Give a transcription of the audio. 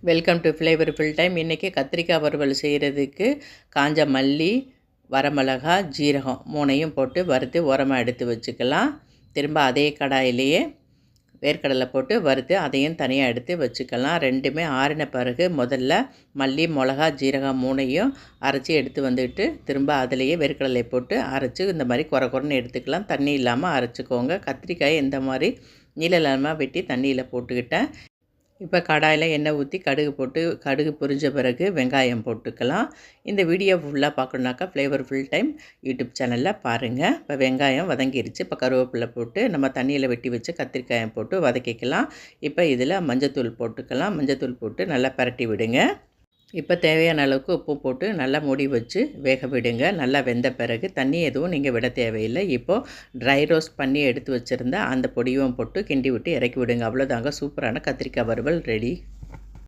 Welcome to flavourful time. இன்றைக்கி கத்திரிக்காய் வறுவல் செய்கிறதுக்கு காஞ்ச மல்லி, வரமிளகா, ஜீரகம் மூணையும் போட்டு வறுத்து உரமாக எடுத்து வச்சுக்கலாம். திரும்ப அதே கடாயிலேயே வேர்க்கடலை போட்டு வறுத்து அதையும் தனியாக எடுத்து வச்சுக்கலாம். ரெண்டுமே ஆறின பிறகு முதல்ல மல்லி, மிளகா, ஜீரகம் மூணையும் அரைச்சி எடுத்து வந்துட்டு திரும்ப அதிலேயே வேர்க்கடலை போட்டு அரைச்சி இந்த மாதிரி குறைன்னு எடுத்துக்கலாம். தண்ணி இல்லாமல் அரைச்சிக்கோங்க. கத்திரிக்காயை இந்த மாதிரி நீளமாக வெட்டி தண்ணியில் போட்டுக்கிட்டேன். இப்போ கடாயில் எண்ணெய் ஊற்றி கடுகு பொரிஞ்ச பிறகு வெங்காயம் போட்டுக்கலாம். இந்த வீடியோ ஃபுல்லாக பார்க்கணுன்னாக்கா ஃப்ளேவர்ஃபுல் டைம் யூடியூப் சேனலில் பாருங்கள். இப்போ வெங்காயம் வதங்கிருச்சு. இப்போ கருவேப்பிலை போட்டு நம்ம தண்ணியில் வெட்டி வச்சு கத்திரிக்காயை போட்டு வதக்கிக்கலாம். இப்போ இதில் மஞ்சத்தூள் போட்டுக்கலாம். மஞ்சத்தூள் போட்டு நல்லா பரட்டி விடுங்க. இப்போ தேவையான அளவுக்கு உப்பு போட்டு நல்லா மூடி வச்சு வேக விடுங்க. நல்லா வெந்த பிறகு தண்ணி எதுவும் நீங்கள் விட தேவையில்லை. இப்போது ட்ரை ரோஸ்ட் பண்ணி எடுத்து வச்சுருந்தா அந்த பொடியும் போட்டு கிண்டி விட்டு இறக்கி விடுங்க. அவ்வளோதாங்க, சூப்பரான கத்திரிக்காய் வறுவல் ரெடி.